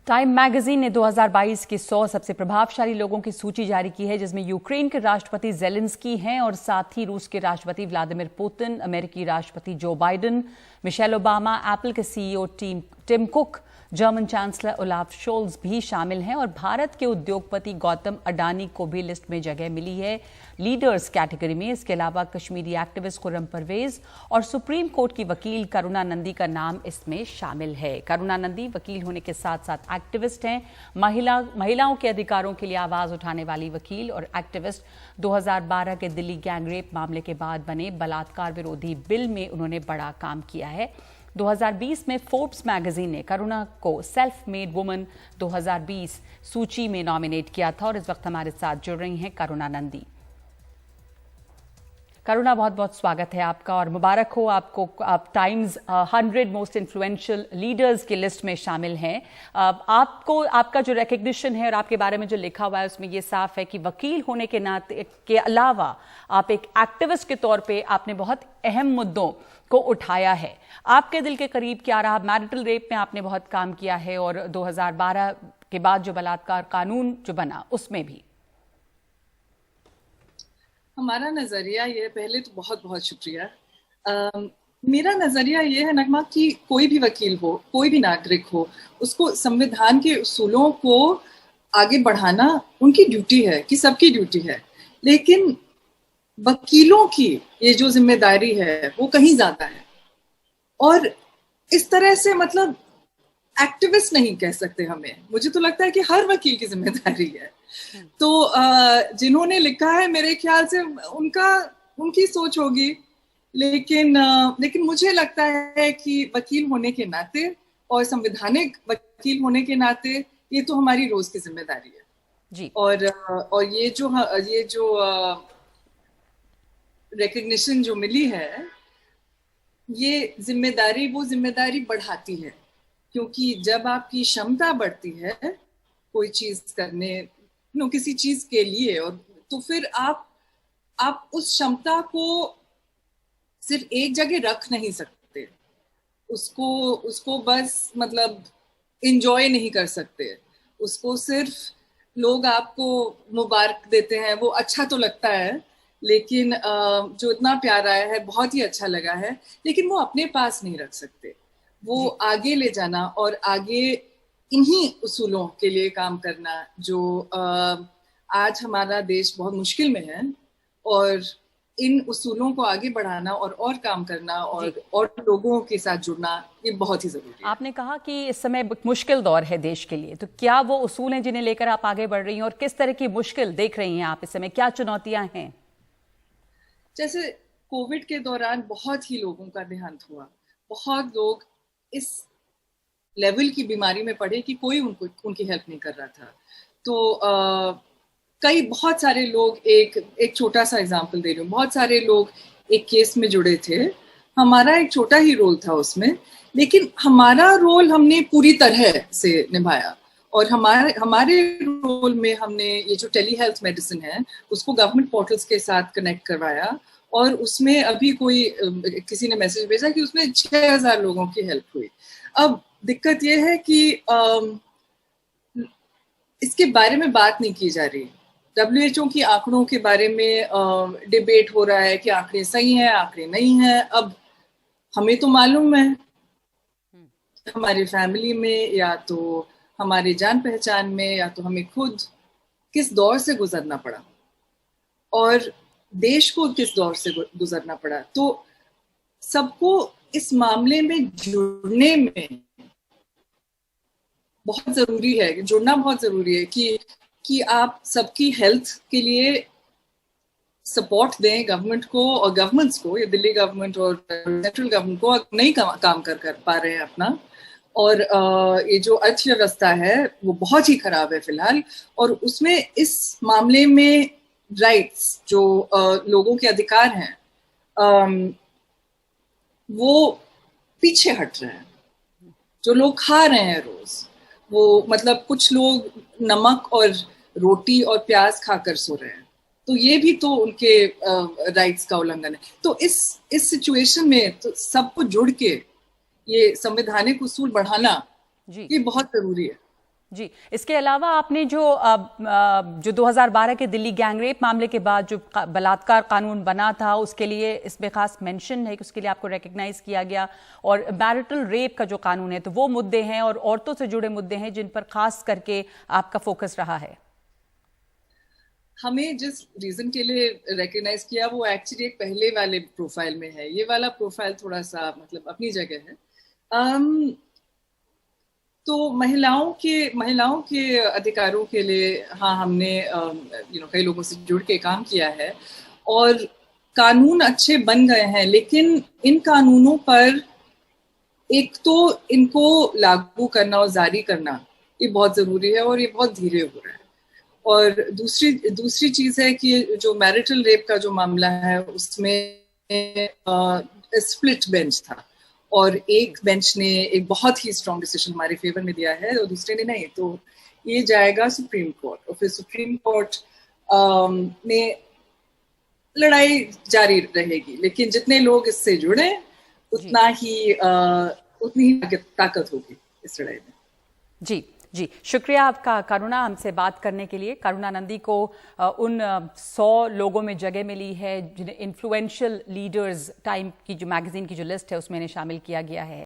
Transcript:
Time magazine ने 2022 की 100 सबसे प्रभावशाली लोगों की सूची जारी की है, जिसमें यूक्रेन के राष्ट्रपति जेलेंस्की हैं और साथ ही रूस के राष्ट्रपति व्लादिमीर पुतिन, अमेरिकी राष्ट्रपति Joe Biden, Michelle Obama, Apple के CEO Tim Cook, German chancellor Olaf Scholz भी शामिल हैं और भारत के उद्योगपति गौतम अडानी को भी लिस्ट में जगह मिली है लीडर्स कैटेगरी में। इसके अलावा कश्मीरी एक्टिविस्ट खुर्रम परवेज और सुप्रीम कोर्ट की वकील करुणा नंदी का नाम इसमें शामिल है। करुणा नंदी वकील होने के साथ साथ एक्टिविस्ट हैं, महिलाओं के अधिकारों के लिए आवाज उठाने वाली वकील और एक्टिविस्ट। 2012 के दिल्ली गैंगरेप मामले के बाद बने बलात्कार विरोधी बिल में उन्होंने बड़ा काम किया है। 2020 में फोर्ब्स मैगजीन ने करुणा को सेल्फ मेड वुमन 2020 सूची में नॉमिनेट किया था और इस वक्त हमारे साथ जुड़ रही हैं करुणा नंदी। करुणा, बहुत बहुत स्वागत है आपका और मुबारक हो आपको। आप टाइम्स 100 मोस्ट इन्फ्लुएंशियल लीडर्स की लिस्ट में शामिल हैं। आपको आपका जो रिकग्निशन है और आपके बारे में जो लिखा हुआ है उसमें ये साफ है कि वकील होने के नाते के अलावा आप एक एक्टिविस्ट के तौर पे आपने बहुत अहम मुद्दों को उठाया है। आपके दिल के करीब क्या रहा? मैरिटल रेप में आपने बहुत काम किया है और 2012 के बाद जो बलात्कार कानून जो बना उसमें भी। हमारा नजरिया ये, पहले तो बहुत बहुत शुक्रिया। मेरा नजरिया ये है नगमा कि कोई भी वकील हो, कोई भी नागरिक हो, उसको संविधान के उसूलों को आगे बढ़ाना उनकी ड्यूटी है, कि सबकी ड्यूटी है। लेकिन वकीलों की ये जो जिम्मेदारी है वो कहीं ज्यादा है और इस तरह से मतलब एक्टिविस्ट नहीं कह सकते हमें। मुझे तो लगता है कि हर वकील की जिम्मेदारी है। तो जिन्होंने लिखा है मेरे ख्याल से उनकी सोच होगी, लेकिन मुझे लगता है कि वकील होने के नाते और संवैधानिक वकील होने के नाते ये तो हमारी रोज की जिम्मेदारी है जी। और ये जो रिकग्निशन जो मिली है, ये वो जिम्मेदारी बढ़ाती है, क्योंकि जब आपकी क्षमता बढ़ती है कोई चीज करने, किसी चीज के लिए, और तो फिर आप उस क्षमता को सिर्फ एक जगह रख नहीं सकते, उसको बस मतलब एंजॉय नहीं कर सकते, उसको सिर्फ लोग आपको मुबारक देते हैं, वो अच्छा तो लगता है, लेकिन जो इतना प्यार आया है, बहुत ही अच्छा लगा है, लेकिन वो अपने पास नहीं रख सकते। वो आगे ले जाना और आगे इन्हीं उसूलों के लिए काम करना जो आज हमारा देश बहुत मुश्किल में है, और इन उसूलों को आगे बढ़ाना और काम करना और लोगों के साथ जुड़ना, ये बहुत ही जरूरी है। आपने कहा कि इस समय मुश्किल दौर है देश के लिए, तो क्या वो उसूल हैं जिन्हें लेकर आप आगे बढ़ रही हैं और किस तरह की मुश्किल देख रही हैं आप इस समय? क्या चुनौतियां हैं? जैसे कोविड के दौरान बहुत ही लोगों का देहांत हुआ, बहुत लोग इस लेवल की बीमारी में पड़े कि कोई उनकी हेल्प नहीं कर रहा था। तो बहुत सारे लोग, एक छोटा सा एग्जांपल दे रही हूँ, बहुत सारे लोग एक केस में जुड़े थे, हमारा एक छोटा ही रोल था उसमें, लेकिन हमारा रोल हमने पूरी तरह से निभाया और हमारे रोल में हमने ये जो टेली हेल्थ मेडिसिन है उसको गवर्नमेंट पोर्टल्स के साथ कनेक्ट करवाया, और उसमें अभी किसी ने मैसेज भेजा कि उसमें 6000 लोगों की हेल्प हुई। अब दिक्कत ये है कि इसके बारे में बात नहीं की जा रही। WHO की आंकड़ों के बारे में डिबेट हो रहा है कि आंकड़े सही हैं, आंकड़े नहीं हैं। अब हमें तो मालूम है, हमारी फैमिली में या तो हमारे जान पहचान में या तो हमें खुद किस दौर से गुजरना पड़ा और देश को किस दौर से गुजरना पड़ा। तो सबको इस मामले में जुड़ने में बहुत जरूरी है, जुड़ना बहुत जरूरी है कि आप सबकी हेल्थ के लिए सपोर्ट दें गवर्नमेंट को और गवर्नमेंट्स को, ये दिल्ली गवर्नमेंट और सेंट्रल गवर्नमेंट को नहीं काम कर पा रहे हैं अपना, और ये जो अर्थव्यवस्था है वो बहुत ही खराब है फिलहाल, और उसमें इस मामले में राइट्स जो लोगों के अधिकार हैं वो पीछे हट रहे हैं। जो लोग खा रहे हैं रोज, वो मतलब कुछ लोग नमक और रोटी और प्याज खाकर सो रहे हैं, तो ये भी तो उनके राइट्स का उल्लंघन है। तो इस सिचुएशन में तो सबको जुड़ के ये संवैधानिक उसूल बढ़ाना ये बहुत जरूरी है। जी, इसके अलावा आपने जो 2012 के दिल्ली गैंगरेप मामले के बाद जो बलात्कार कानून बना था, उसके लिए इसमें खास मेंशन है कि उसके लिए आपको रिकग्नाइज किया गया, और मैरिटल रेप का जो कानून है, तो वो मुद्दे हैं और औरतों से जुड़े मुद्दे हैं जिन पर खास करके आपका फोकस रहा है। हमें जिस रीजन के लिए रिकग्नाइज किया वो एक्चुअली एक पहले वाले प्रोफाइल में है। ये वाला प्रोफाइल थोड़ा सा मतलब अपनी जगह है। तो महिलाओं के अधिकारों के लिए हाँ, हमने कई लोगों से जुड़ के काम किया है और कानून अच्छे बन गए हैं, लेकिन इन कानूनों पर एक तो इनको लागू करना और जारी करना ये बहुत जरूरी है और ये बहुत धीरे हो रहा है। और दूसरी चीज है कि जो मैरिटल रेप का जो मामला है उसमें स्प्लिट बेंच था और एक बेंच ने एक बहुत ही स्ट्रॉन्ग डिसीजन हमारे फेवर में दिया है और दूसरे ने नहीं। तो ये जाएगा सुप्रीम कोर्ट और फिर सुप्रीम कोर्ट में लड़ाई जारी रहेगी, लेकिन जितने लोग इससे जुड़े उतनी ही ताकत होगी इस लड़ाई में। जी जी, शुक्रिया आपका करुणा, हमसे बात करने के लिए। करुणा नंदी को उन 100 लोगों में जगह मिली है जिन्हें इन्फ्लुएंशियल लीडर्स टाइम की जो मैगजीन की जो लिस्ट है उसमें इन्हें शामिल किया गया है।